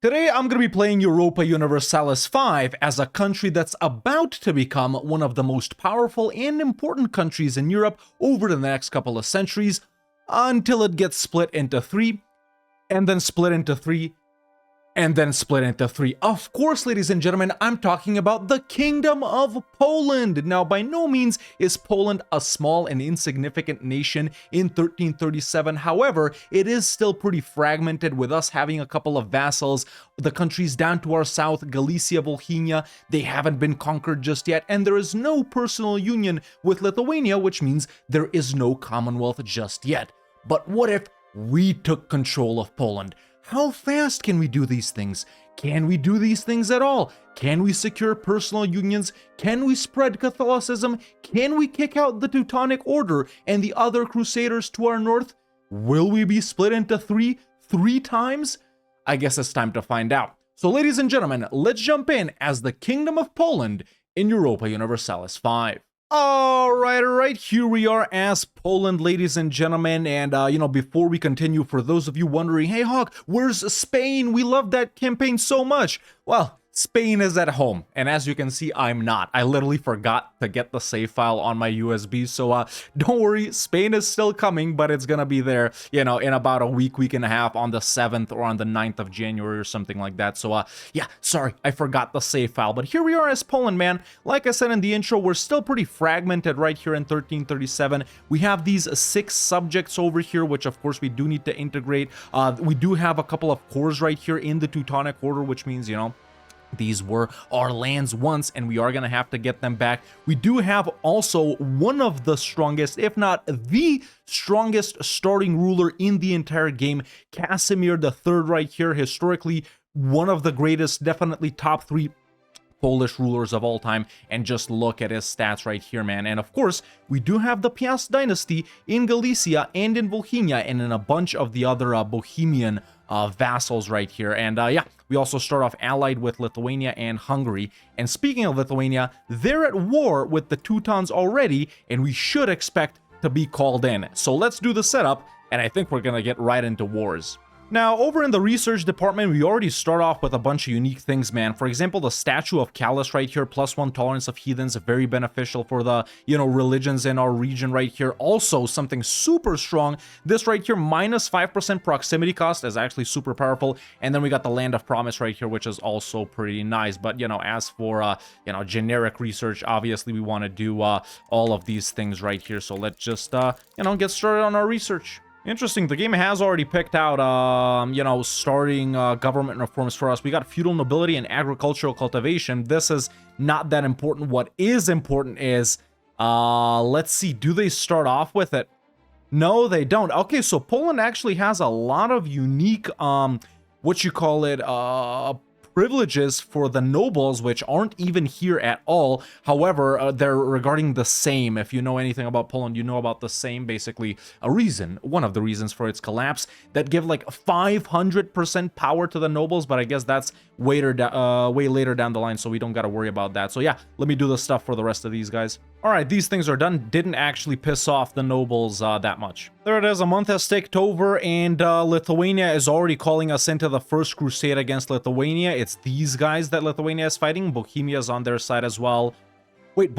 Today I'm going to be playing Europa Universalis 5 as a country that's about to become one of the most powerful and important countries in Europe over the next couple of centuries, until it gets split into three, and then split into three, and then split into three. Of course, ladies and gentlemen, I'm talking about the Kingdom of Poland. Now, by no means is Poland a small and insignificant nation in 1337. However, it is still pretty fragmented, with us having a couple of vassals. The countries down to our south, Galicia, Volhynia, they haven't been conquered just yet, and there is no personal union with Lithuania, which means there is no Commonwealth just yet. But what if we took control of Poland? How fast can we do these things? Can we do these things at all? Can we secure personal unions? Can we spread Catholicism? Can we kick out the Teutonic Order and the other crusaders to our north? Will we be split into three times? I guess it's time to find out. So ladies and gentlemen, let's jump in as the Kingdom of Poland in Europa Universalis 5. Alright, here we are as Poland, ladies and gentlemen, and before we continue, for those of you wondering, hey Hawk, where's Spain? We love that campaign so much. Well, Spain is at home, and as you can see, I'm not. I literally forgot to get the save file on my USB, so don't worry, Spain is still coming, but it's gonna be there, in about a week and a half, on the 7th or on the 9th of January or something like that. So yeah, sorry, I forgot the save file, but here we are as Poland, man. Like I said in the intro, we're still pretty fragmented right here in 1337. We have these 6 subjects over here, which of course we do need to integrate. We do have a couple of cores right here in the Teutonic Order, which means, these were our lands once, and we are going to have to get them back. We do have also one of the strongest, if not the strongest, starting ruler in the entire game, Casimir III right here. Historically, one of the greatest, definitely top 3 Polish rulers of all time, and just look at his stats right here, man. And of course, we do have the Piast dynasty in Galicia and in Volhynia, and in a bunch of the other Bohemian vassals right here. And yeah, we also start off allied with Lithuania and Hungary. And speaking of Lithuania, they're at war with the Teutons already, and we should expect to be called in. So let's do the setup, and I think we're gonna get right into wars. Now, over in the research department, we already start off with a bunch of unique things, man. For example, the statue of Callus right here, +1 tolerance of heathens, very beneficial for the, religions in our region right here. Also, something super strong, this right here, -5% proximity cost, is actually super powerful. And then we got the Land of Promise right here, which is also pretty nice. But, as for, generic research, obviously we want to do all of these things right here. So let's just, get started on our research. Interesting, the game has already picked out, starting government reforms for us. We got feudal nobility and agricultural cultivation. This is not that important. What is important is, let's see, do they start off with it? No, they don't. Okay, so Poland actually has a lot of unique, privileges for the nobles, which aren't even here at all. However, they're regarding the Sejm. If you know anything about Poland, you know about the Sejm, basically one of the reasons for its collapse, that give like 500% power to the nobles, but I guess that's way later down the line, so we don't got to worry about that. So yeah, let me do the stuff for the rest of these guys. All right, these things are done. Didn't actually piss off the nobles that much. There it is, a month has ticked over, and Lithuania is already calling us into the first crusade against Lithuania. It's these guys that Lithuania is fighting. Bohemia's on their side as well. Wait,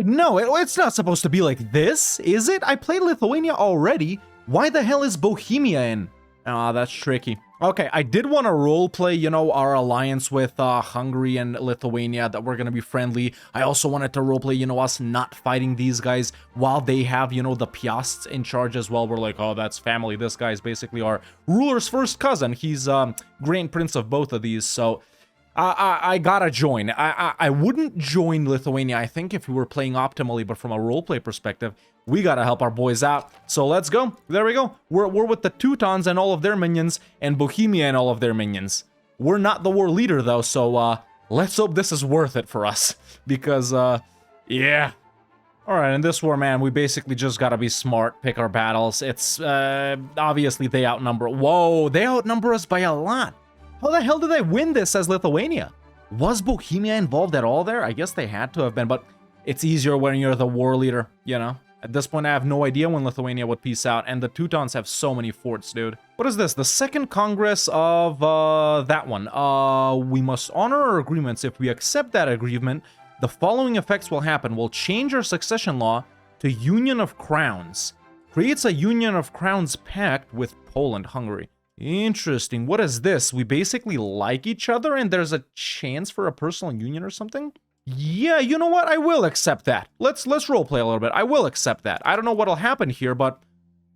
no, it's not supposed to be like this, is it? I played Lithuania already. Why the hell is Bohemia in? That's tricky. Okay, I did want to roleplay, our alliance with Hungary and Lithuania, that we're going to be friendly. I also wanted to roleplay, us not fighting these guys while they have, the Piasts in charge as well. We're like, oh, that's family. This guy is basically our ruler's first cousin. He's Grand Prince of both of these, so I gotta join. I wouldn't join Lithuania, I think, if we were playing optimally, but from a roleplay perspective, we gotta help our boys out. So let's go. There we go. We're with the Teutons and all of their minions, and Bohemia and all of their minions. We're not the war leader, though, so let's hope this is worth it for us. Because, yeah. Alright, in this war, man, we basically just gotta be smart, pick our battles. It's, obviously they outnumber. Whoa, they outnumber us by a lot. How the hell did they win this as Lithuania? Was Bohemia involved at all there? I guess they had to have been, but it's easier when you're the war leader, At this point, I have no idea when Lithuania would peace out, and the Teutons have so many forts, dude. What is this? The Second Congress of, that one. We must honor our agreements. If we accept that agreement, the following effects will happen. We'll change our succession law to Union of Crowns. Creates a Union of Crowns pact with Poland, Hungary. Interesting. What is this? We basically like each other, and there's a chance for a personal union or something? Yeah, you know what? I will accept that. Let's roleplay a little bit. I will accept that. I don't know what'll happen here, but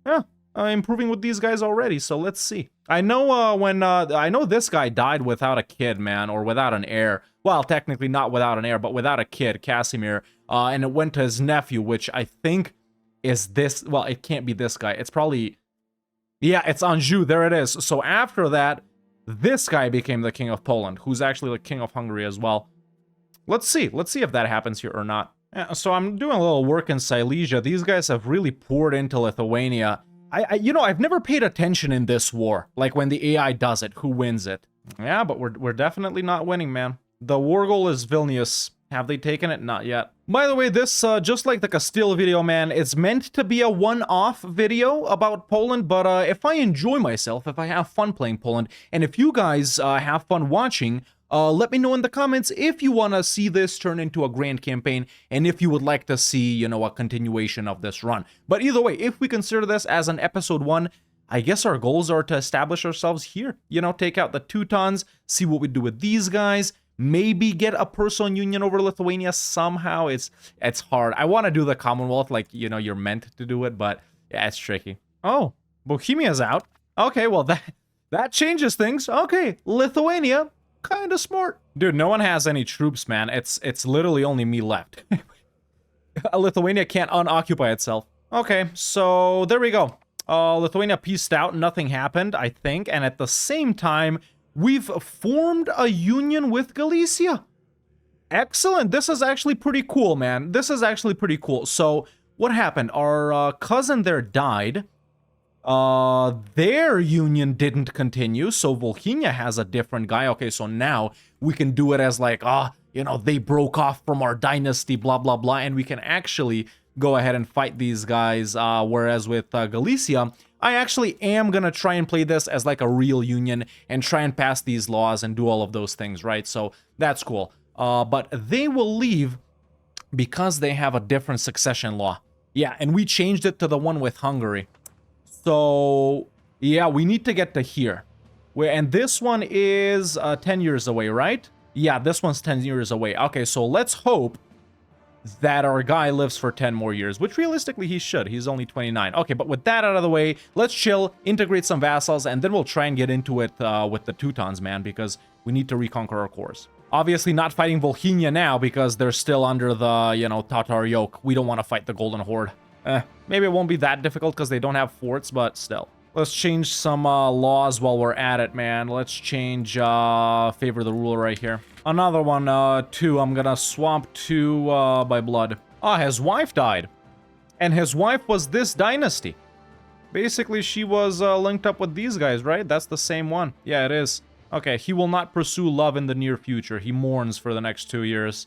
yeah, I'm improving with these guys already, so let's see. I know I know this guy died without a kid, man, or without an heir. Well, technically not without an heir, but without a kid, Casimir. And it went to his nephew, which I think is this. Well, it can't be this guy. It's probably, yeah, it's Anjou. There it is. So after that, this guy became the king of Poland, who's actually the king of Hungary as well. Let's see if that happens here or not. Yeah, so I'm doing a little work in Silesia. These guys have really poured into Lithuania. You know, I've never paid attention in this war, like when the AI does it, who wins it. Yeah, but we're definitely not winning, man. The war goal is Vilnius. Have they taken it? Not yet. By the way, this, just like the Castile video, man, it's meant to be a one-off video about Poland, but if I enjoy myself, if I have fun playing Poland, and if you guys have fun watching, let me know in the comments if you want to see this turn into a grand campaign, and if you would like to see, you know, a continuation of this run. But either way, if we consider this as an episode 1, I guess our goals are to establish ourselves here. You know, take out the Teutons, see what we do with these guys, maybe get a personal union over Lithuania somehow. It's hard. I want to do the Commonwealth like, you know, you're meant to do it, but yeah, it's tricky. Oh, Bohemia's out. Okay, well, that changes things. Okay, Lithuania, kind of smart. Dude, no one has any troops, man. It's literally only me left. Lithuania can't unoccupy itself. Okay, so there we go. Lithuania pieced out, nothing happened, I think, and at the same time, we've formed a union with Galicia. Excellent. This is actually pretty cool, man. This is actually pretty cool. So, what happened? Our cousin there died. Their union didn't continue, so Volhynia has a different guy. Okay, so now we can do it as like, you know, they broke off from our dynasty, blah, blah, blah, and we can actually go ahead and fight these guys, whereas with Galicia, I actually am gonna try and play this as like a real union and try and pass these laws and do all of those things, right? So that's cool. But they will leave because they have a different succession law. Yeah, and we changed it to the one with Hungary. So, yeah, we need to get to here. And this one is 10 years away, right? Yeah, this one's 10 years away. Okay, so let's hope that our guy lives for 10 more years, which realistically he should. He's only 29. Okay, but with that out of the way, let's chill, integrate some vassals, and then we'll try and get into it with the Teutons, man, because we need to reconquer our cores. Obviously not fighting Volhynia now because they're still under the, you know, Tatar yoke. We don't want to fight the Golden Horde. Maybe it won't be that difficult because they don't have forts, but still. Let's change some laws while we're at it, man. Let's change favor the ruler right here. Another one, 2. I'm gonna swap 2 by blood. His wife died. And his wife was this dynasty. Basically, she was linked up with these guys, right? That's the same one. Yeah, it is. Okay, he will not pursue love in the near future. He mourns for the next 2 years.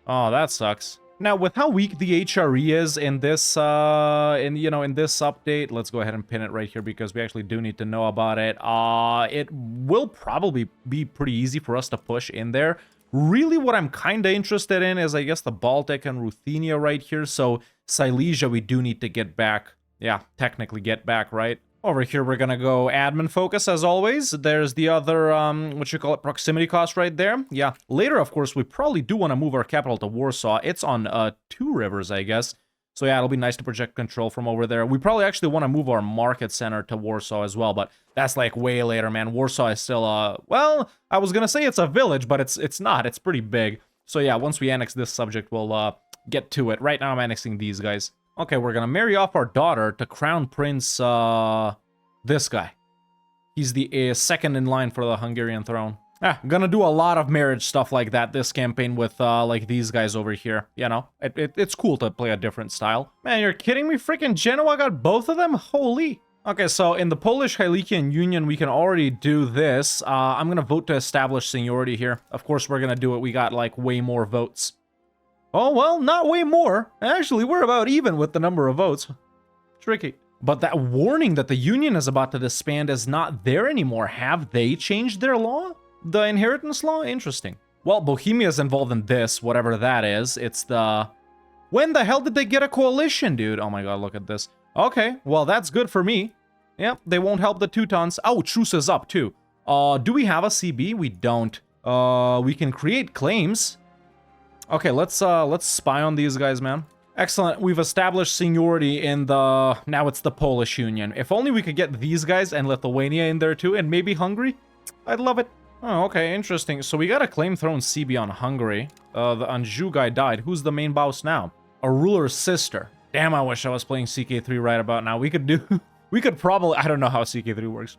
Oh, that sucks. Now, with how weak the HRE is in this, in this update, let's go ahead and pin it right here because we actually do need to know about it. It will probably be pretty easy for us to push in there. Really, what I'm kind of interested in is, I guess, the Baltic and Ruthenia right here. So, Silesia, we do need to get back. Yeah, technically get back, right? Over here, we're gonna go admin focus, as always. There's the other, proximity cost right there. Yeah, later, of course, we probably do want to move our capital to Warsaw. It's on 2 rivers, I guess. So yeah, it'll be nice to project control from over there. We probably actually want to move our market center to Warsaw as well, but that's like way later, man. Warsaw is still, well, I was gonna say it's a village, but it's not. It's pretty big. So yeah, once we annex this subject, we'll get to it. Right now, I'm annexing these guys. Okay, we're gonna marry off our daughter to Crown Prince, this guy. He's the second in line for the Hungarian throne. I'm gonna do a lot of marriage stuff like that this campaign with, like, these guys over here, you know? It's cool to play a different style. Man, you're kidding me? Freaking Genoa got both of them? Holy. Okay, so in the Polish-Halickian Union, we can already do this. I'm gonna vote to establish seniority here. Of course, we're gonna do it. We got, like, way more votes. Oh, well, not way more. Actually, we're about even with the number of votes. Tricky. But that warning that the Union is about to disband is not there anymore. Have they changed their law? The inheritance law? Interesting. Well, Bohemia's involved in this, whatever that is. It's the... When the hell did they get a coalition, dude? Oh my god, look at this. Okay, well, that's good for me. Yep, they won't help the Teutons. Oh, truce is up, too. Do we have a CB? We don't. We can create claims. Okay, let's spy on these guys, man. Excellent. We've established seniority in the... Now it's the Polish Union. If only we could get these guys and Lithuania in there, too, and maybe Hungary. I'd love it. Oh, okay, interesting. So we got a claim thrown CB on Hungary. The Anjou guy died. Who's the main boss now? A ruler's sister. Damn, I wish I was playing CK3 right about now. We could do... We could probably... I don't know how CK3 works.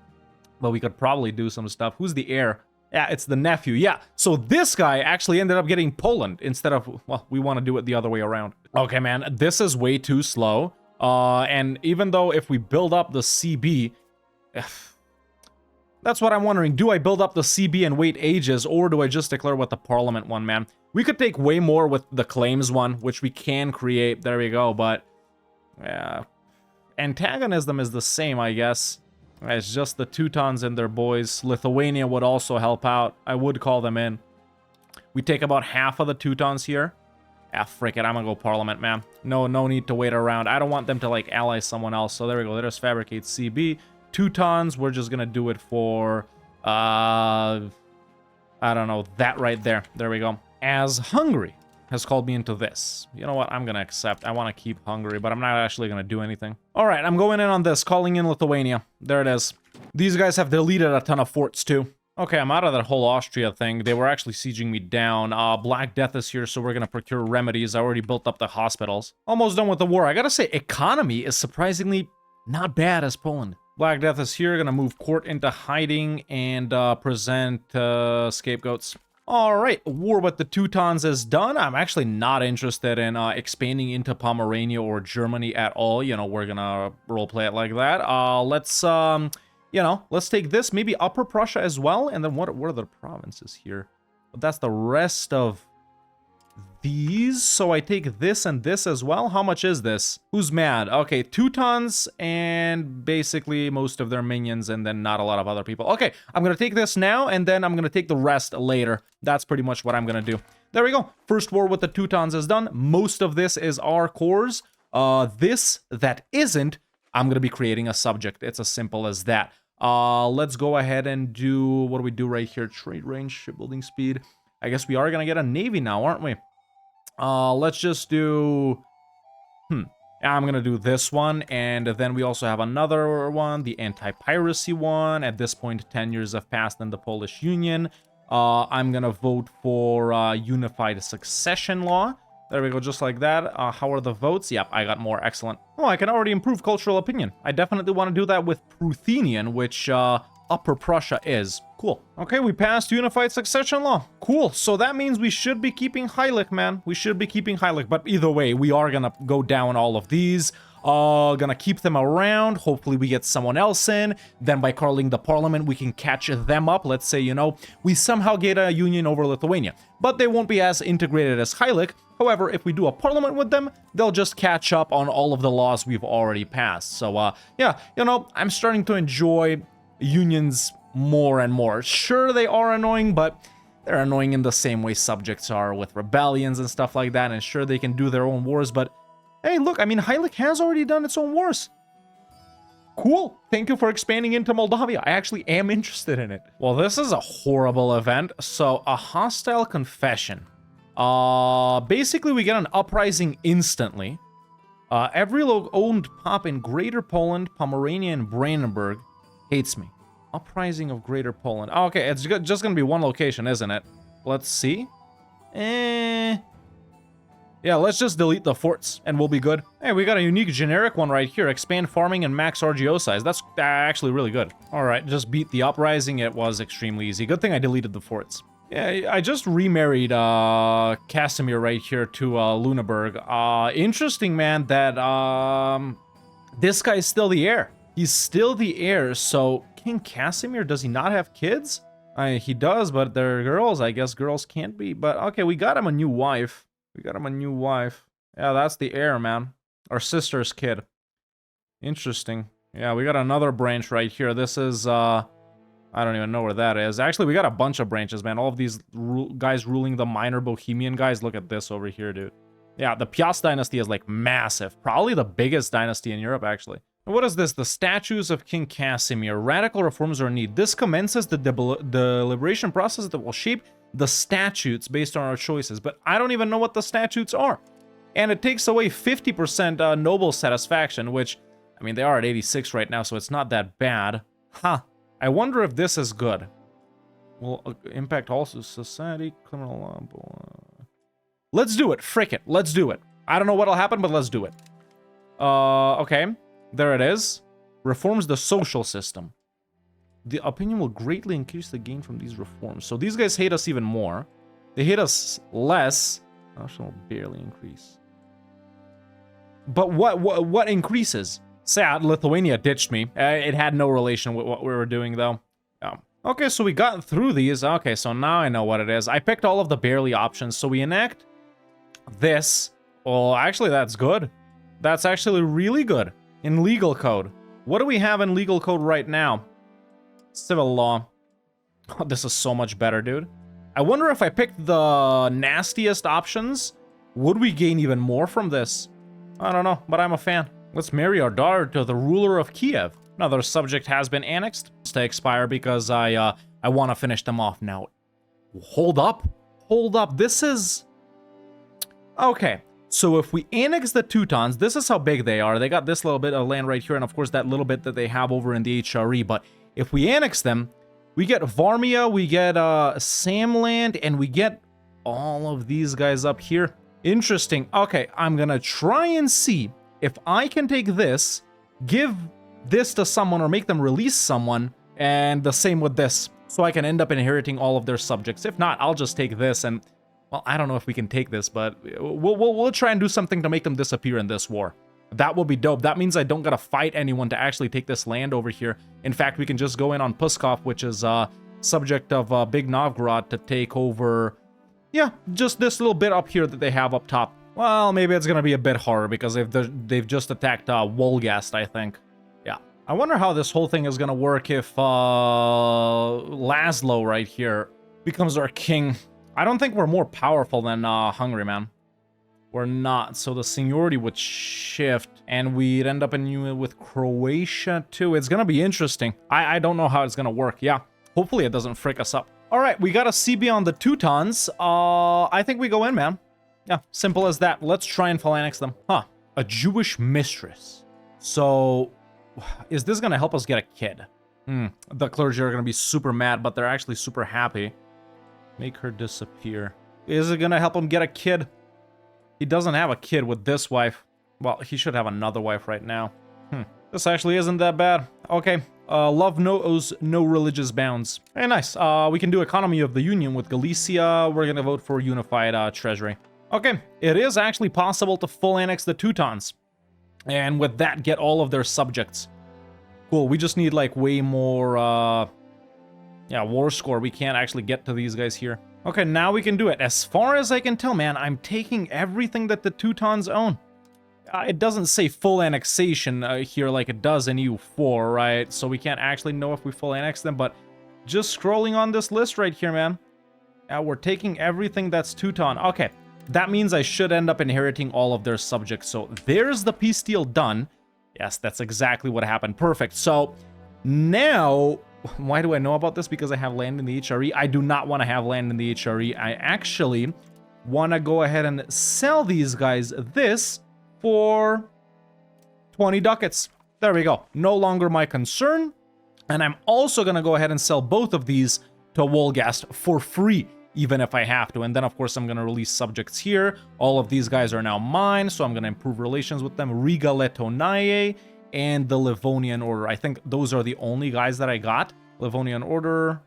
But we could probably do some stuff. Who's the heir? Yeah, it's the nephew. Yeah, so this guy actually ended up getting Poland instead of... Well, we want to do it the other way around. Okay, man, this is way too slow. And even though if we build up the CB... That's what I'm wondering. Do I build up the CB and wait ages, or do I just declare with the Parliament one, man? We could take way more with the claims one, which we can create. There we go, but... Yeah... Antagonism is the same, I guess. It's just the Teutons and their boys. Lithuania would also help out. I would call them in. We take about half of the Teutons here. Ah, frick it. I'm gonna go Parliament, man. No need to wait around. I don't want them to, like, ally someone else. So there we go. Let us fabricate CB. Teutons, we're just gonna do it for... I don't know. That right there. There we go. As Hungary has called me into this. You know what? I'm gonna accept. I want to keep Hungary, but I'm not actually gonna do anything. All right, I'm going in on this. Calling in Lithuania. There it is. These guys have deleted a ton of forts too. Okay, I'm out of that whole Austria thing. They were actually sieging me down. Black Death is here, so we're gonna procure remedies. I already built up the hospitals. Almost done with the war. I gotta say, economy is surprisingly not bad as Poland. Black Death is here. Gonna move court into hiding and present scapegoats. Alright, war with the Teutons is done. I'm actually not interested in expanding into Pomerania or Germany at all. You know, we're gonna roleplay it like that. Let's, you know, let's take this. Maybe Upper Prussia as well. And then what are the provinces here? But that's the rest of these. So I take this and this as well. How much is this? Who's mad? Okay, Teutons and basically most of their minions and then not a lot of other people. Okay, I'm gonna take this now and then I'm gonna take the rest later. That's pretty much what I'm gonna do. There we go. First war with the Teutons is done. Most of this is our cores. This that isn't, I'm gonna be creating a subject. It's as simple as that. Let's go ahead and do, what do we do right here? Trade range, shipbuilding speed. I guess we are gonna get a navy now, aren't we? Let's just do... I'm gonna do this one, and then we also have another one, the anti-piracy one. At this point, 10 years have passed in the Polish Union. I'm gonna vote for unified succession law. There we go, just like that. How are the votes? Yep, I got more. Excellent. Oh, I can already improve cultural opinion. I definitely want to do that with Ruthenian, which Upper Prussia is. Cool. Okay, we passed unified succession law. Cool. So that means we should be keeping Heilig, man. We should be keeping Heilig. But either way, we are gonna go down all of these. Gonna keep them around. Hopefully we get someone else in. Then by calling the parliament, we can catch them up. Let's say, you know, we somehow get a union over Lithuania. But they won't be as integrated as Heilig. However, if we do a parliament with them, they'll just catch up on all of the laws we've already passed. So, yeah, you know, I'm starting to enjoy unions more and more. Sure, they are annoying, but they're annoying in the same way subjects are with rebellions and stuff like that. And sure, they can do their own wars, but hey, look, I mean, Heilig has already done its own wars. Cool. Thank you for expanding into Moldavia. I actually am interested in it. Well, this is a horrible event. So, a hostile confession. Basically, we get an uprising instantly. Every owned pop in Greater Poland, Pomerania, and Brandenburg hates me. Uprising of Greater Poland. Oh, okay, it's just gonna be one location, isn't it? Let's see. Yeah, let's just delete the forts, and we'll be good. Hey, we got a unique generic one right here. Expand farming and max RGO size. That's actually really good. All right, just beat the uprising. It was extremely easy. Good thing I deleted the forts. Yeah, I just remarried Casimir right here to Lüneburg. Interesting, man, that this guy's still the heir. He's still the heir, so King Casimir, does he not have kids? He does, but they're girls. I guess girls can't be, but okay, we got him a new wife. We got him a new wife. Yeah, that's the heir, man. Our sister's kid. Interesting. Yeah, we got another branch right here. This is, I don't even know where that is. Actually, we got a bunch of branches, man. All of these guys ruling the minor Bohemian guys. Look at this over here, dude. Yeah, the Piast dynasty is, like, massive. Probably the biggest dynasty in Europe, actually. What is this? The Statues of King Casimir. Radical reforms are needed. This commences the deliberation process that will shape the statutes based on our choices. But I don't even know what the statutes are. And it takes away 50% noble satisfaction, which, I mean, they are at 86 right now, so it's not that bad. Huh. I wonder if this is good. Will impact also society, criminal law. Let's do it. Frick it. Let's do it. I don't know what'll happen, but let's do it. Okay. There it is. Reforms the social system. The opinion will greatly increase the gain from these reforms. So these guys hate us even more. They hate us less. National barely increase. But what increases? Sad, Lithuania ditched me. It had no relation with what we were doing, though. Okay, so we got through these. Okay, so now I know what it is. I picked all of the barely options. So we enact this. Well, actually, that's good. That's actually really good. In legal code. What do we have in legal code right now? Civil law. Oh, this is so much better, dude. I wonder if I picked the nastiest options, would we gain even more from this? I don't know, but I'm a fan. Let's marry our daughter to the ruler of Kiev. Another subject has been annexed. It's to expire because I want to finish them off now. Hold up. Hold up. This is... Okay. So if we annex the Teutons, this is how big they are. They got this little bit of land right here, and of course that little bit that they have over in the HRE. But if we annex them, we get Varmia, we get Samland, and we get all of these guys up here. Interesting. Okay, I'm gonna try and see if I can take this, give this to someone, or make them release someone, and the same with this. So I can end up inheriting all of their subjects. If not, I'll just take this and... Well, I don't know if we can take this, but we'll try and do something to make them disappear in this war. That will be dope. That means I don't gotta fight anyone to actually take this land over here. In fact, we can just go in on Puskov, which is subject of Big Novgorod, to take over... Yeah, just this little bit up here that they have up top. Well, maybe it's gonna be a bit harder because they've just attacked Wolgast, I think. Yeah. I wonder how this whole thing is gonna work if Laszlo right here becomes our king. I don't think we're more powerful than Hungary, man. We're not, so the seniority would shift, and we'd end up in union with Croatia, too. It's gonna be interesting. I don't know how it's gonna work. Yeah, hopefully it doesn't frick us up. All right, we got a CB on the Teutons. I think we go in, man. Yeah, simple as that. Let's try and phalanx them. Huh, a Jewish mistress. So, is this gonna help us get a kid? The clergy are gonna be super mad, but they're actually super happy. Make her disappear. Is it gonna help him get a kid? He doesn't have a kid with this wife. Well, he should have another wife right now. This actually isn't that bad. Okay. Love knows no religious bounds. Very nice. We can do economy of the union with Galicia. We're gonna vote for unified treasury. Okay. It is actually possible to full annex the Teutons. And with that, get all of their subjects. Cool. We just need, like, way more, yeah, war score. We can't actually get to these guys here. Okay, now we can do it. As far as I can tell, man, I'm taking everything that the Teutons own. It doesn't say full annexation here like it does in EU4, right? So we can't actually know if we full annex them, but just scrolling on this list right here, man. We're taking everything that's Teuton. Okay, that means I should end up inheriting all of their subjects. So there's the peace deal done. Yes, that's exactly what happened. Perfect. So now... Why do I know about this? Because I have land in the HRE. I do not want to have land in the HRE. I actually want to go ahead and sell these guys this for 20 ducats. There we go. No longer my concern. And I'm also going to go ahead and sell both of these to Wolgast for free, even if I have to. And then, of course, I'm going to release subjects here. All of these guys are now mine, so I'm going to improve relations with them. Riga Letonae and the Livonian Order. I think those are the only guys that I got. Livonian Order.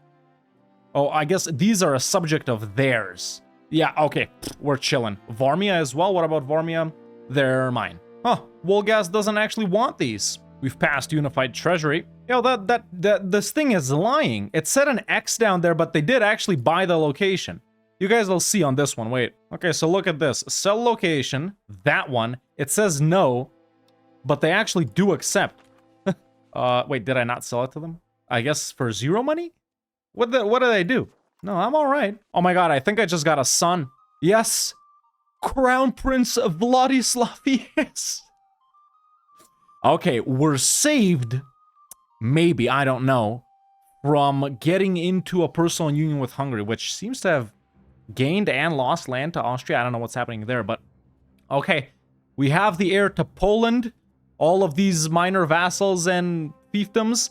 Oh, I guess these are a subject of theirs. Yeah, okay. We're chilling. Varmia as well. What about Varmia? They're mine. Huh. Wolgast doesn't actually want these. We've passed Unified Treasury. Yo, this thing is lying. It said an X down there, but they did actually buy the location. You guys will see on this one. Wait. Okay, so look at this. Sell location. That one. It says no, but they actually do accept. Wait, did I not sell it to them? I guess for 0 money? What did I do? No, I'm all right. Oh my god, I think I just got a son. Yes. Crown Prince of Vladislav, yes. Okay, we're saved, maybe, I don't know, from getting into a personal union with Hungary, which seems to have gained and lost land to Austria. I don't know what's happening there, but okay. We have the heir to Poland, all of these minor vassals and fiefdoms.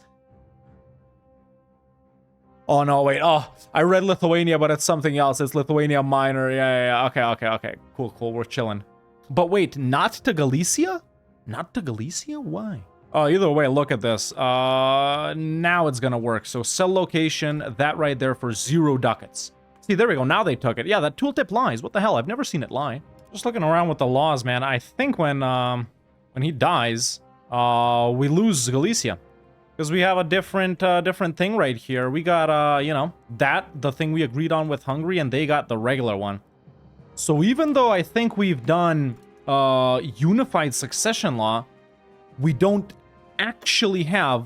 Oh, no, wait. Oh, I read Lithuania, but it's something else. It's Lithuania Minor. Yeah. Okay. Cool. We're chilling. But wait, not to Galicia? Not to Galicia? Why? Oh, either way, look at this. Now it's gonna work. So sell location, that right there for 0 ducats. See, there we go. Now they took it. Yeah, that tooltip lies. What the hell? I've never seen it lie. Just looking around with the laws, man. I think when he dies, we lose Galicia. Because we have a different thing right here. We got, you know, the thing we agreed on with Hungary, and they got the regular one. So even though I think we've done unified succession law, we don't actually have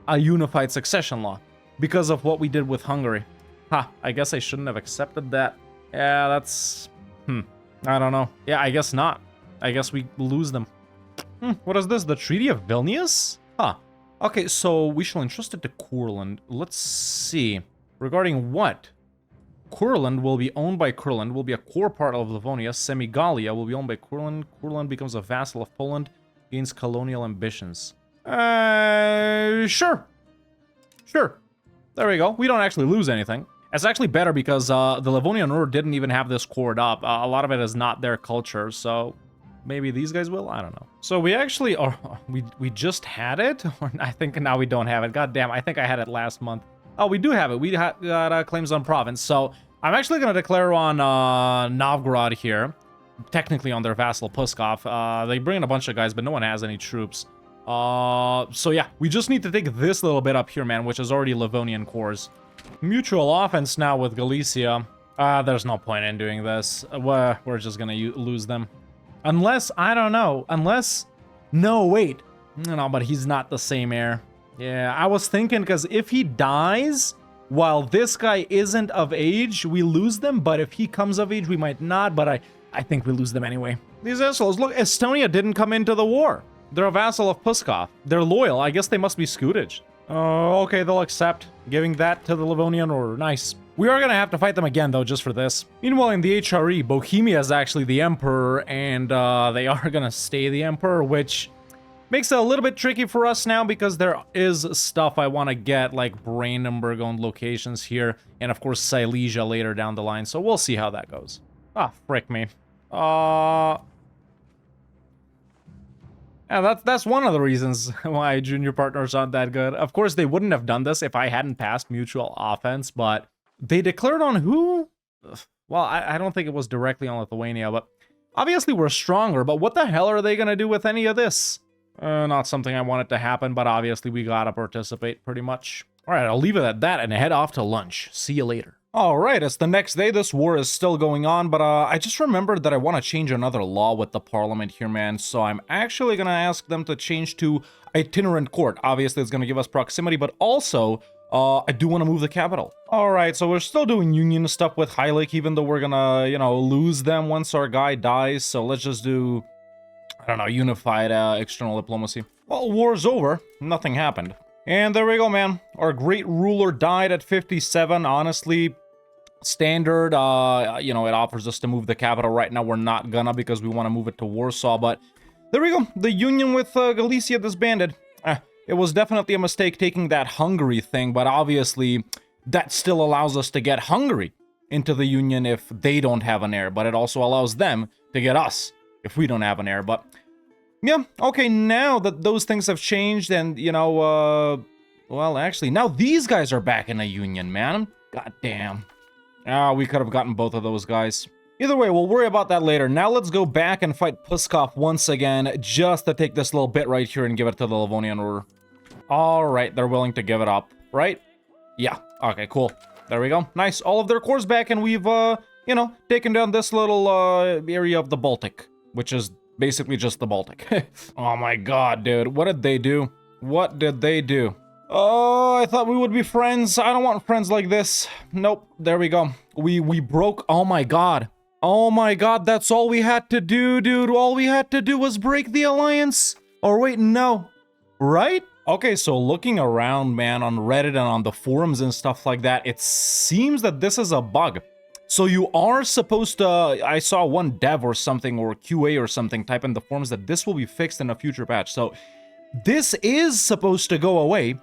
a unified succession law because of what we did with Hungary. I guess I shouldn't have accepted that. Yeah, that's... I don't know. Yeah, I guess not. I guess we lose them. What is this? The Treaty of Vilnius? Okay, so we shall entrust it to Courland. Let's see. Regarding what? Courland will be owned by Courland, will be a core part of Livonia. Semigalia will be owned by Courland. Courland becomes a vassal of Poland, gains colonial ambitions. Sure. There we go. We don't actually lose anything. It's actually better because the Livonian Ur didn't even have this cored up. A lot of it is not their culture, so... maybe these guys will? I don't know. So we actually are... we just had it? Or I think now we don't have it. God damn, I think I had it last month. Oh, we do have it. We got claims on province. So I'm actually going to declare on Novgorod here. Technically on their vassal Puskov. They bring in a bunch of guys, but no one has any troops. So yeah, we just need to take this little bit up here, man, which is already Livonian cores. Mutual offense now with Galicia. There's no point in doing this. We're just going to lose them. Unless, I don't know, unless, no, wait. No, but he's not the same heir. Yeah, I was thinking, because if he dies while this guy isn't of age, we lose them, but if he comes of age, we might not, but I think we lose them anyway. These assholes, look, Estonia didn't come into the war. They're a vassal of Puskov. They're loyal. I guess they must be Scutich. Oh, okay, they'll accept. Giving that to the Livonian Order. Nice. We are going to have to fight them again, though, just for this. Meanwhile, in the HRE, Bohemia is actually the emperor, and they are going to stay the emperor, which makes it a little bit tricky for us now, because there is stuff I want to get, like Brandenburg-owned locations here, and of course Silesia later down the line, so we'll see how that goes. Ah, frick me. Yeah, that's one of the reasons why junior partners aren't that good. Of course, they wouldn't have done this if I hadn't passed mutual offense, but they declared on who? Well, I don't think it was directly on Lithuania, but obviously we're stronger, but what the hell are they going to do with any of this? Not something I wanted to happen, but obviously we gotta participate pretty much. All right, I'll leave it at that and head off to lunch. See you later. All right, it's the next day. This war is still going on, but I just remembered that I want to change another law with the parliament here, man. So I'm actually going to ask them to change to itinerant court. Obviously, it's going to give us proximity, but also I do want to move the capital. All right, so we're still doing union stuff with High Lake, even though we're going to, you know, lose them once our guy dies. So let's just do, I don't know, unified external diplomacy. Well, war's over. Nothing happened. And there we go, man. Our great ruler died at 57. Honestly, standard, you know, it offers us to move the capital. Right now, we're not gonna because we want to move it to Warsaw. But there we go. The union with Galicia disbanded. It was definitely a mistake taking that Hungary thing, but obviously, that still allows us to get Hungary into the union if they don't have an heir. But it also allows them to get us if we don't have an heir. But yeah, okay, now that those things have changed and, you know, well, actually, now these guys are back in a union, man. God damn. We could have gotten both of those guys. Either way, we'll worry about that later. Now let's go back and fight Puskov once again, just to take this little bit right here and give it to the Livonian Order. All right, they're willing to give it up, right? Yeah, okay, cool. there we go. Nice. All of their cores back, and we've, you know, taken down this little area of the Baltic, which is basically just the Baltic. Oh my god, dude. What did they do? What did they do? Oh, I thought we would be friends. I don't want friends like this. Nope. There we go. We broke. Oh my god. Oh my god, that's all we had to do, dude. All we had to do was break the alliance. Or wait, no. Right? Okay, so looking around, man, on Reddit and on the forums and stuff like that, it seems that this is a bug. So you are supposed to, I saw one dev or something, or QA or something, type in the forums that this will be fixed in a future patch. So this is supposed to go away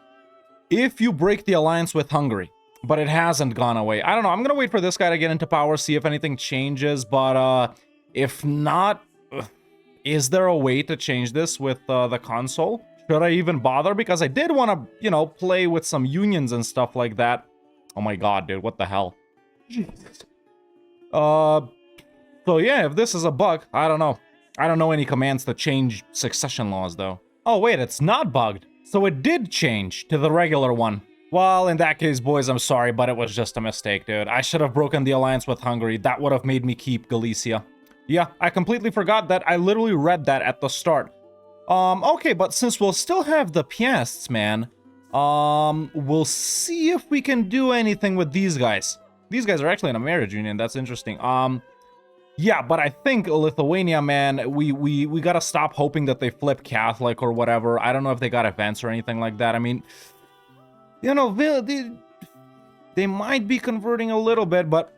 if you break the alliance with Hungary. But it hasn't gone away. I don't know. I'm going to wait for this guy to get into power, see if anything changes. But if not, is there a way to change this with the console? Should I even bother? Because I did want to, you know, play with some unions and stuff like that. Oh my god, dude. What the hell? Jesus. So yeah, if this is a bug, I don't know. I don't know any commands to change succession laws, though. Oh, wait, it's not bugged. So it did change to the regular one. Well, in that case, boys, I'm sorry, but it was just a mistake, dude. I should have broken the alliance with Hungary. That would have made me keep Galicia. Yeah, I completely forgot that. I literally read that at the start. Okay, but since we'll still have the Piasts, man, we'll see if we can do anything with these guys. These guys are actually in a marriage union. That's interesting. Yeah, but I think Lithuania, man, we gotta stop hoping that they flip Catholic or whatever. I don't know if they got events or anything like that. I mean, you know, they might be converting a little bit, but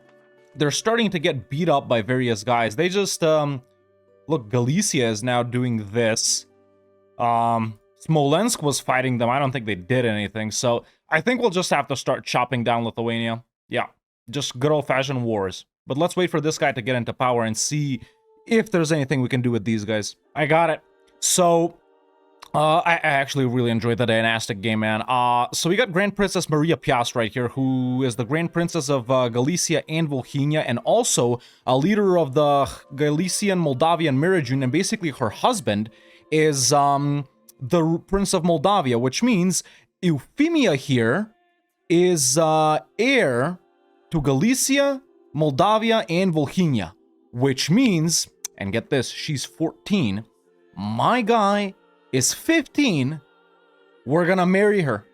they're starting to get beat up by various guys. They just, look, Galicia is now doing this. Smolensk was fighting them. I don't think they did anything. So I think we'll just have to start chopping down Lithuania. Yeah, just good old-fashioned wars. But let's wait for this guy to get into power and see if there's anything we can do with these guys. I got it. So I actually really enjoyed the dynastic game, man. So we got Grand Princess Maria Piast right here, who is the Grand Princess of Galicia and Volhynia, and also a leader of the Galician-Moldavian marriage union. Basically, her husband is the Prince of Moldavia, which means Euphemia here is heir to Galicia, Moldavia, and Volhynia, which means, and get this, she's 14. My guy is 15. We're gonna marry her.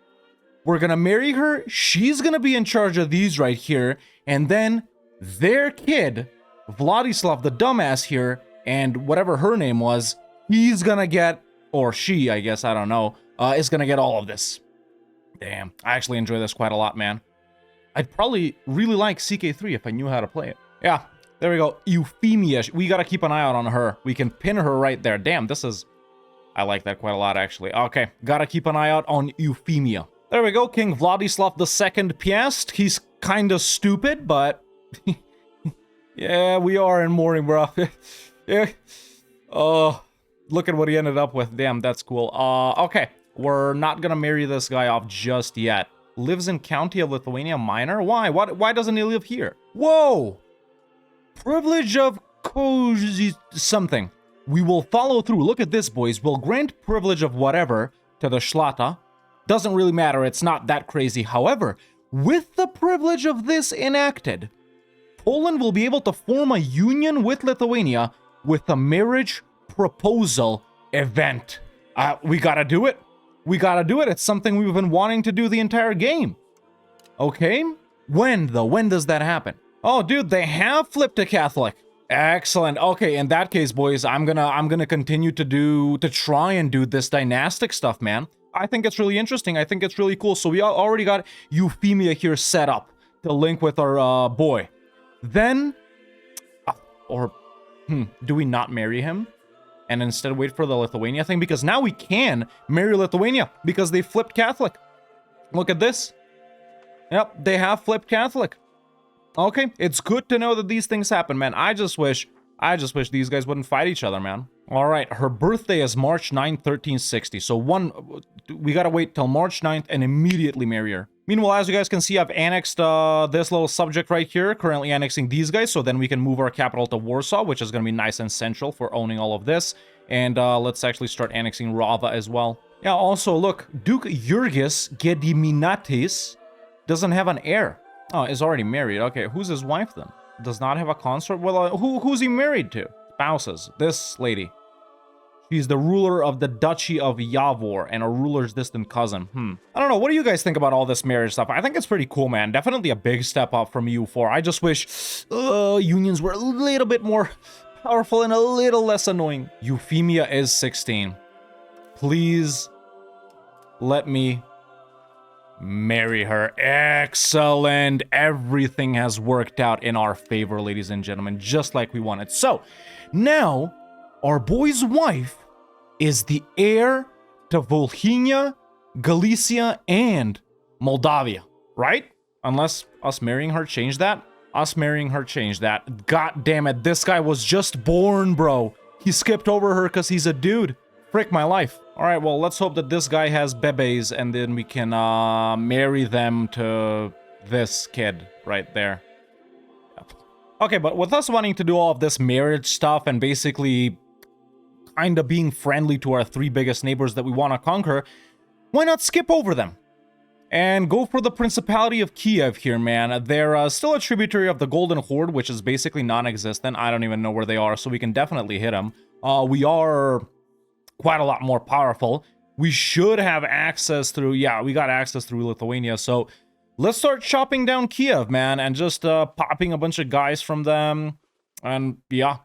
We're gonna marry her. She's gonna be in charge of these right here. And then their kid, Vladislav the dumbass here, and whatever her name was, he's gonna get, or she, I guess, I don't know, is gonna get all of this. Damn, I actually enjoy this quite a lot, man. I'd probably really like CK3 if I knew how to play it. Yeah, there we go. Euphemia. We gotta keep an eye out on her. We can pin her right there. Damn, this is... I like that quite a lot, actually. Okay, gotta keep an eye out on Euphemia. There we go, King Vladislav II Piast. He's kind of stupid, but... yeah, we are in mourning, bro. Yeah. Oh, look at what he ended up with. Damn, that's cool. Okay, we're not gonna marry this guy off just yet. Lives in County of Lithuania Minor? Why? Why doesn't he live here? Whoa! Privilege of something. We will follow through. Look at this, boys. We'll grant privilege of whatever to the Shlata. Doesn't really matter. It's not that crazy. However, with the privilege of this enacted, Poland will be able to form a union with Lithuania with a marriage proposal event. We gotta do it. We gotta do it. It's something we've been wanting to do the entire game. Okay? When, though? When does that happen? Oh, dude, they have flipped to Catholic. Excellent. Okay, in that case, boys, I'm gonna continue to try and do this dynastic stuff, man. I think it's really interesting. I think it's really cool. So we already got Euphemia here set up to link with our boy. Then, do we not marry him and instead wait for the Lithuania thing? Because now we can marry Lithuania because they flipped Catholic. Look at this. Yep, they have flipped Catholic. Okay, it's good to know that these things happen, man. I just wish these guys wouldn't fight each other, man. All right, her birthday is March 9th, 1360. So we gotta wait till March 9th and immediately marry her. Meanwhile, as you guys can see, I've annexed this little subject right here, currently annexing these guys, so then we can move our capital to Warsaw, which is gonna be nice and central for owning all of this. And let's actually start annexing Rava as well. Yeah, also, look, Duke Jurgis Gediminatis doesn't have an heir. Oh, is already married. Okay, who's his wife then? Does not have a consort? Well, who's he married to? Spouses. This lady. She's the ruler of the Duchy of Yavor and a ruler's distant cousin. I don't know. What do you guys think about all this marriage stuff? I think it's pretty cool, man. Definitely a big step up from EU4. I just wish unions were a little bit more powerful and a little less annoying. Euphemia is 16. Please let me marry her. Excellent. Everything has worked out in our favor, ladies and gentlemen, just like we wanted. So, now, our boy's wife is the heir to Volhynia, Galicia, and Moldavia, right? Unless us marrying her changed that? Us marrying her changed that. God damn it, this guy was just born, bro. He skipped over her because he's a dude. Frick my life. Alright, well, let's hope that this guy has bebes and then we can marry them to this kid right there. Yep. Okay, but with us wanting to do all of this marriage stuff and basically kind of being friendly to our three biggest neighbors that we want to conquer, why not skip over them? And go for the Principality of Kiev here, man. They're still a tributary of the Golden Horde, which is basically non-existent. I don't even know where they are, so we can definitely hit them. We are quite a lot more powerful. We should have access through, yeah, we got access through Lithuania, so let's start chopping down Kiev, man, and just popping a bunch of guys from them, and yeah,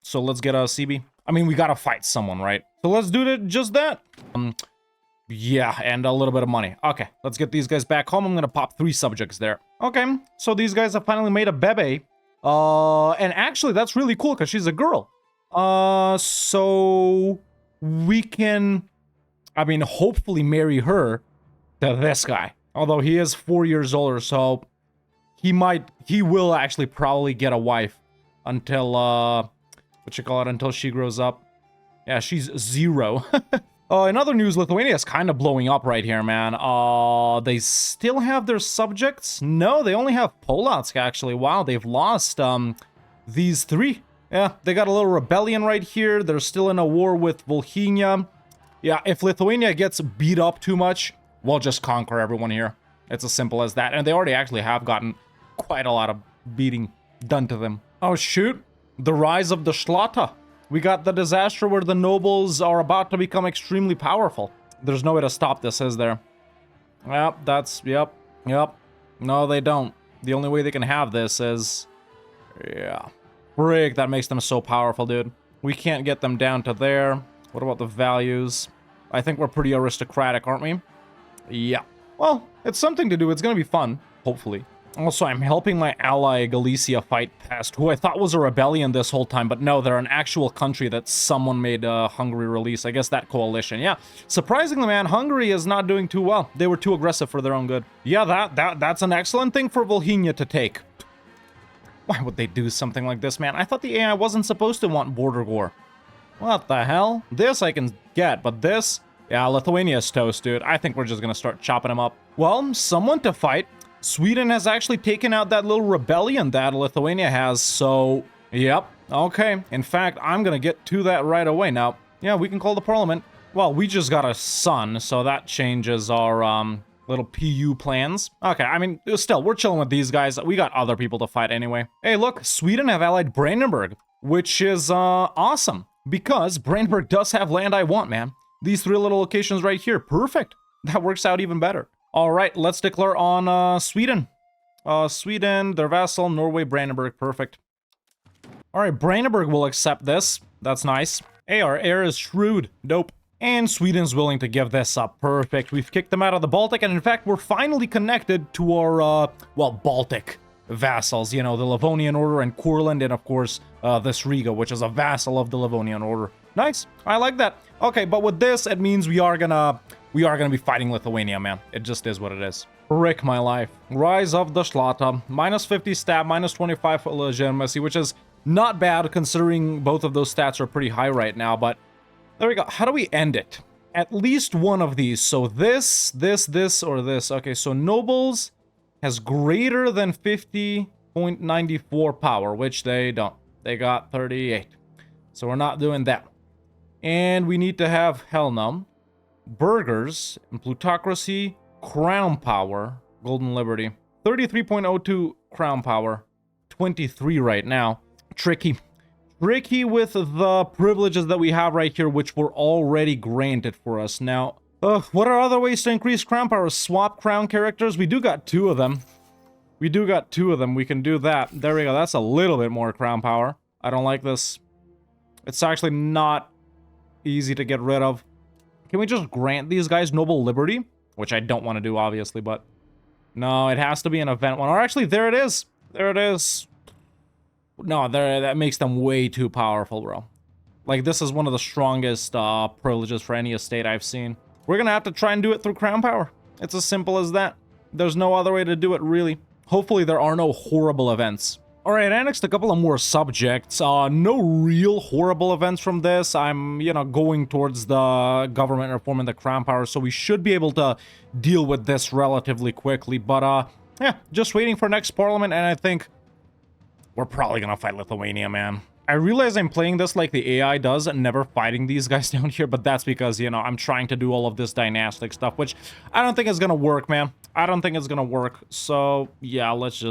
so let's get a CB. I mean, we gotta fight someone, right? So let's do just that. Yeah, and a little bit of money. Okay, let's get these guys back home. I'm gonna pop 3 subjects there. Okay, so these guys have finally made a bebe. And actually, that's really cool, because she's a girl. So we can, I mean, hopefully marry her to this guy. Although he is 4 years older, so he will actually probably get a wife until, until she grows up. Yeah, she's 0. In other news, Lithuania is kind of blowing up right here, man. They still have their subjects? No, they only have Polotsk, actually. Wow, they've lost, these 3. Yeah, they got a little rebellion right here. They're still in a war with Volhynia. Yeah, if Lithuania gets beat up too much, we'll just conquer everyone here. It's as simple as that. And they already actually have gotten quite a lot of beating done to them. Oh, shoot. The rise of the Schlata. We got the disaster where the nobles are about to become extremely powerful. There's no way to stop this, is there? Yep, yep. No, they don't. The only way they can have this is... yeah. Frick, that makes them so powerful, dude. We can't get them down to there. What about the values? I think we're pretty aristocratic, aren't we? Yeah. Well, it's something to do. It's gonna be fun, hopefully. Also, I'm helping my ally Galicia fight Pest, who I thought was a rebellion this whole time, but no, they're an actual country that someone made Hungary release. I guess that coalition, yeah. Surprisingly, man, Hungary is not doing too well. They were too aggressive for their own good. Yeah, that's an excellent thing for Volhynia to take. Why would they do something like this, man? I thought the AI wasn't supposed to want border war. What the hell? This I can get, but this? Yeah, Lithuania's toast, dude. I think we're just gonna start chopping them up. Well, someone to fight. Sweden has actually taken out that little rebellion that Lithuania has, so... yep, okay. In fact, I'm gonna get to that right away now. Yeah, we can call the parliament. Well, we just got a son, so that changes our, little PU plans. Okay, I mean, still, we're chilling with these guys. We got other people to fight anyway. Hey, look, Sweden have allied Brandenburg, which is, awesome. Because Brandenburg does have land I want, man. These 3 little locations right here, perfect. That works out even better. All right, let's declare on Sweden. Sweden, their vassal, Norway, Brandenburg, perfect. All right, Brandenburg will accept this. That's nice. Hey, our heir is shrewd. Dope. And Sweden's willing to give this up. Perfect. We've kicked them out of the Baltic, and in fact, we're finally connected to our, well, Baltic vassals. You know, the Livonian Order and Courland, and of course, this Riga, which is a vassal of the Livonian Order. Nice. I like that. Okay, but with this, it means we are gonna be fighting Lithuania, man. It just is what it is. Frick my life. Rise of the Schlata. Minus 50 stat, minus 25 legitimacy, which is not bad considering both of those stats are pretty high right now, but there we go. How do we end it? At least one of these. So this, or this. Okay, so nobles has greater than 50.94 power, which they don't. They got 38. So we're not doing that. And we need to have Helnum, burghers, and plutocracy, crown power, golden liberty. 33.02 crown power. 23 right now. Tricky with the privileges that we have right here, which were already granted for us. Now, what are other ways to increase crown power? Swap crown characters? We do got 2 of them. We can do that. There we go. That's a little bit more crown power. I don't like this. It's actually not easy to get rid of. Can we just grant these guys noble liberty? Which I don't want to do, obviously, but... No, it has to be an event one. Or actually, there it is. There it is. No, that makes them way too powerful, bro. Like, this is one of the strongest privileges for any estate I've seen. We're gonna have to try and do it through crown power. It's as simple as that. There's no other way to do it, really. Hopefully, there are no horrible events. Alright, annexed a couple of more subjects. No real horrible events from this. I'm, going towards the government reform and the crown power, so we should be able to deal with this relatively quickly. But, yeah, just waiting for next parliament, and I think we're probably gonna fight Lithuania, man. I realize I'm playing this like the AI does and never fighting these guys down here, but that's because, I'm trying to do all of this dynastic stuff, which I don't think is gonna work, man. I don't think it's gonna work. So, yeah, let's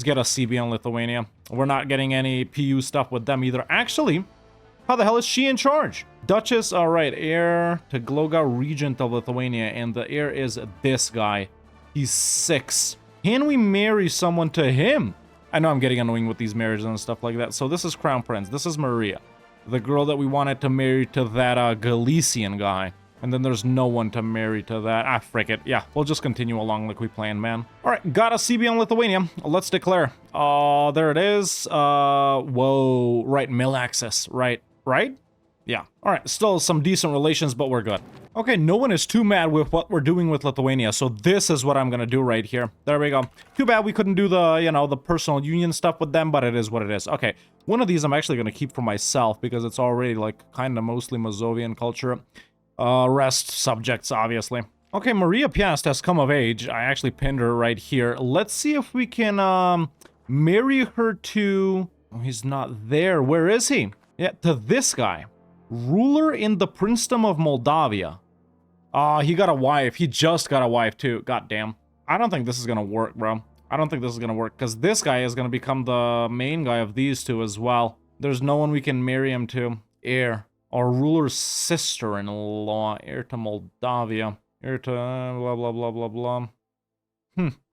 get a CB on Lithuania. We're not getting any PU stuff with them either. Actually, how the hell is she in charge? Duchess, alright, heir to Gloga, regent of Lithuania, and the heir is this guy. He's 6. Can we marry someone to him? I know I'm getting annoying with these marriages and stuff like that. So this is Crown Prince. This is Maria, the girl that we wanted to marry to that Galician guy. And then there's no one to marry to that. Ah, frick it. Yeah, we'll just continue along like we planned, man. All right, got a CB on Lithuania. Let's declare. There it is. Whoa. Right, mill access. Right? Yeah. All right, still some decent relations, but we're good. Okay, no one is too mad with what we're doing with Lithuania, so this is what I'm gonna do right here. There we go. Too bad we couldn't do the, the personal union stuff with them, but it is what it is. Okay, one of these I'm actually gonna keep for myself because it's already, like, kind of mostly Mazovian culture. Rest subjects, obviously. Okay, Maria Piast has come of age. I actually pinned her right here. Let's see if we can, marry her to... Oh, he's not there. Where is he? Yeah, to this guy. Ruler in the Princedom of Moldavia. He got a wife. He just got a wife, too. God damn. I don't think this is gonna work, bro. I don't think this is gonna work, because this guy is gonna become the main guy of these two as well. There's no one we can marry him to. Heir. Our ruler's sister-in-law. Heir to Moldavia. Heir to blah, blah, blah, blah, blah.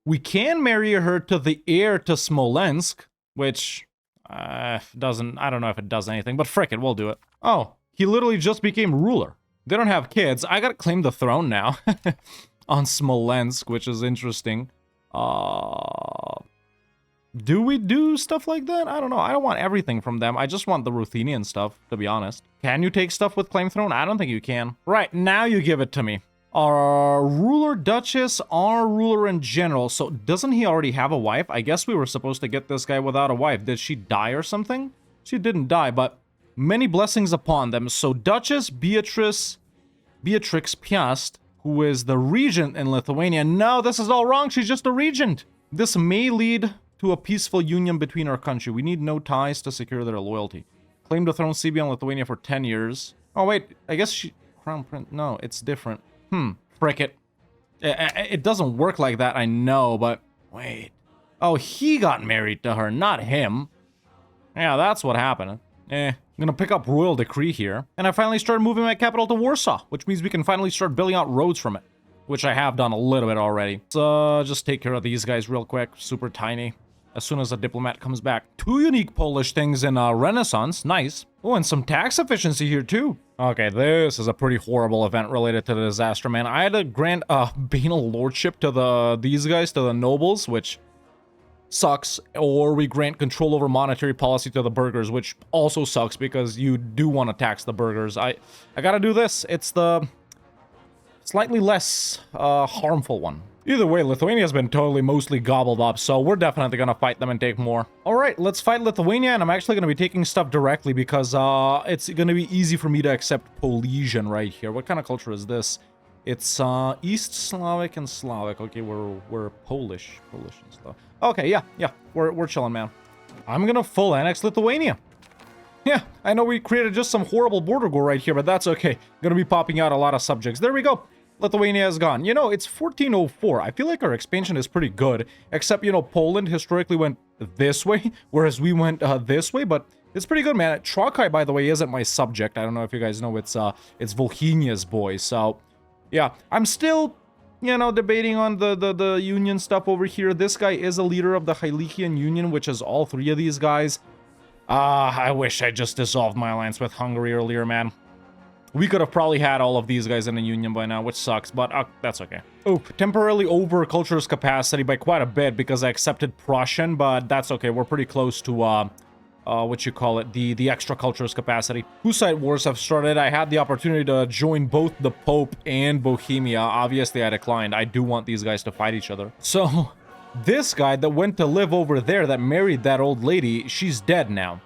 We can marry her to the heir to Smolensk, which... I don't know if it does anything, but frick it, we'll do it. Oh, he literally just became ruler. They don't have kids. I gotta claim the throne now. On Smolensk, which is interesting. Do we do stuff like that? I don't know. I don't want everything from them. I just want the Ruthenian stuff, to be honest. Can you take stuff with claim throne? I don't think you can. Right, now you give it to me. Our ruler, duchess, our ruler in general. So doesn't he already have a wife? I guess we were supposed to get this guy without a wife. Did she die or something? She didn't die, but many blessings upon them. So Duchess Beatrix Piast, who is the regent in Lithuania. No, this is all wrong. She's just a regent. This may lead to a peaceful union between our country. We need no ties to secure their loyalty. Claim the throne CB on Lithuania for 10 years. Oh, wait. I guess she... Crown Prince... No, it's different. Frick it. It doesn't work like that, I know, but... Wait. Oh, he got married to her, not him. Yeah, that's what happened. I'm gonna pick up Royal Decree here. And I finally started moving my capital to Warsaw, which means we can finally start building out roads from it. Which I have done a little bit already. So, just take care of these guys real quick. Super tiny. As soon as a diplomat comes back. 2 unique Polish things in Renaissance. Nice. Oh, and some tax efficiency here, too. Okay, this is a pretty horrible event related to the disaster, man. I had to grant banal lordship to these guys, to the nobles, which sucks. Or we grant control over monetary policy to the burghers, which also sucks because you do want to tax the burghers. I gotta do this. It's the slightly less harmful one. Either way, Lithuania has been totally mostly gobbled up, so we're definitely gonna fight them and take more. Alright, let's fight Lithuania, and I'm actually gonna be taking stuff directly because it's gonna be easy for me to accept Polesian right here. What kind of culture is this? It's East Slavic and Slavic. Okay, we're Polish and Slavic. Okay, yeah, we're chilling, man. I'm gonna full annex Lithuania. Yeah, I know we created just some horrible border war right here, but that's okay. Gonna be popping out a lot of subjects. There we go. Lithuania is gone. You know, it's 1404. I feel like our expansion is pretty good, except, you know, Poland historically went this way, whereas we went this way, but it's pretty good, man. Trakai, by the way, isn't my subject. I don't know if you guys know, it's Volhynia's boy, so yeah, I'm still, you know, debating on the union stuff over here. This guy is a leader of the Hailichian Union, which is all three of these guys. I wish I just dissolved my alliance with Hungary earlier, man. We could have probably had all of these guys in a union by now, which sucks, but that's okay. Oh, temporarily over culture's capacity by quite a bit because I accepted Prussian, but that's okay. We're pretty close to, what you call it, the extra culture's capacity. Hussite wars have started. I had the opportunity to join both the Pope and Bohemia. Obviously, I declined. I do want these guys to fight each other. So, this guy that went to live over there that married that old lady, she's dead now.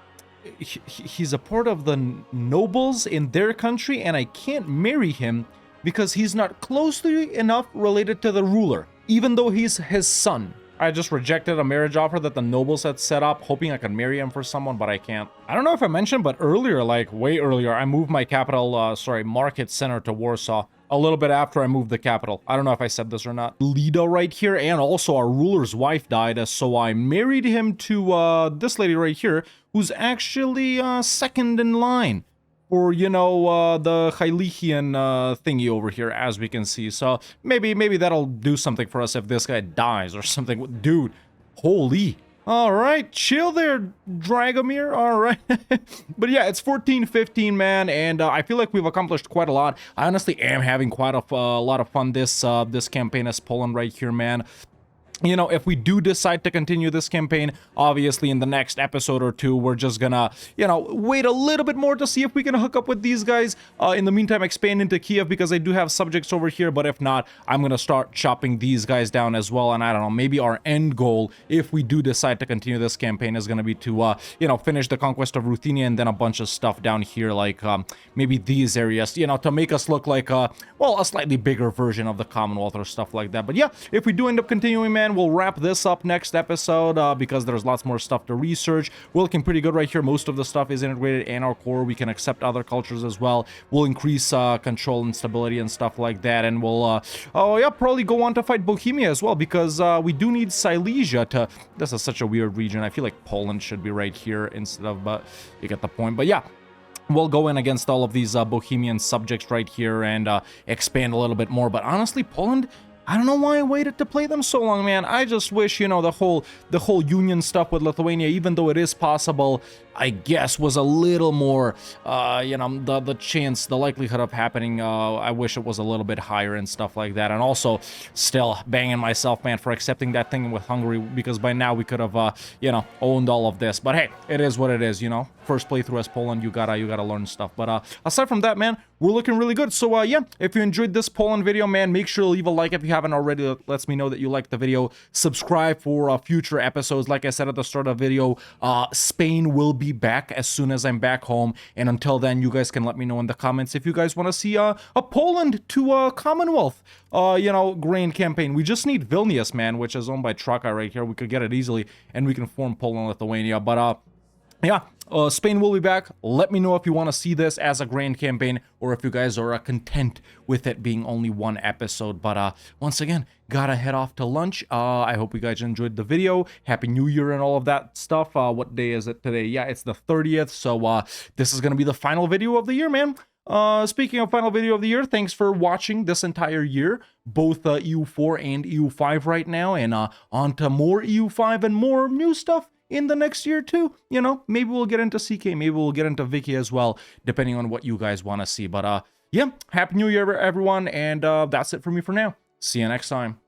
He's a part of the nobles in their country, and I can't marry him because he's not closely enough related to the ruler, even though he's his son. I just rejected a marriage offer that the nobles had set up, hoping I could marry him for someone, but I can't. I don't know if I mentioned, but earlier, like way earlier, I moved my capital, market center to Warsaw. A little bit after I moved the capital. I don't know if I said this or not. Lida right here, and also our ruler's wife died, so I married him to this lady right here, who's actually second in line for, you know, the Hailichian thingy over here, as we can see. So maybe that'll do something for us if this guy dies or something. Dude, holy. All right, chill there, Dragomir. All right. But yeah, it's 14-15, man, and I feel like we've accomplished quite a lot. I honestly am having quite a lot of fun this campaign as Poland right here, man. You know, if we do decide to continue this campaign, obviously in the next episode or two, we're just gonna, you know, wait a little bit more to see if we can hook up with these guys. In the meantime, expand into Kiev because I do have subjects over here, but if not, I'm gonna start chopping these guys down as well. And I don't know, maybe our end goal, if we do decide to continue this campaign, is gonna be to, you know, finish the conquest of Ruthenia and then a bunch of stuff down here, like maybe these areas, you know, to make us look like, well, a slightly bigger version of the Commonwealth or stuff like that. But yeah, if we do end up continuing, man, we'll wrap this up next episode because there's lots more stuff to research. We're looking pretty good right here. Most of the stuff is integrated in our core. We can accept other cultures as well. We'll increase control and stability and stuff like that, and we'll probably go on to fight Bohemia as well because we do need Silesia to... This is such a weird region. I feel like Poland should be right here instead of... but you get the point. But yeah, we'll go in against all of these Bohemian subjects right here and expand a little bit more. But honestly, Poland... I don't know why I waited to play them so long, man. I just wish, you know, the whole union stuff with Lithuania, even though it is possible, I guess was a little more, you know, the likelihood of happening, I wish it was a little bit higher and stuff like that. And also, still banging myself, man, for accepting that thing with Hungary, because by now we could have, you know, owned all of this. But hey, it is what it is, you know. First playthrough as Poland, you gotta learn stuff. But aside from that, man, we're looking really good. So yeah, if you enjoyed this Poland video, man, make sure to leave a like if you haven't already. That lets me know that you liked the video. Subscribe for future episodes. Like I said at the start of the video, Spain will be back as soon as I'm back home, and until then, you guys can let me know in the comments if you guys want to see a Poland to Commonwealth you know, grain campaign. We just need Vilnius, man, which is owned by Trakai right here. We could get it easily, and we can form Poland, Lithuania. But yeah, Spain will be back. Let me know if you want to see this as a grand campaign or if you guys are content with it being only one episode. But once again, gotta head off to lunch. I hope you guys enjoyed the video. Happy New Year and all of that stuff. What day is it today? Yeah, it's the 30th. So this is gonna be the final video of the year, man. Speaking of final video of the year, thanks for watching this entire year, both EU4 and EU5 right now, and on to more EU5 and more new stuff in the next year too. You know, maybe we'll get into CK, maybe we'll get into Vicky as well, depending on what you guys want to see. But yeah, Happy New Year, everyone, and that's it for me for now. See you next time.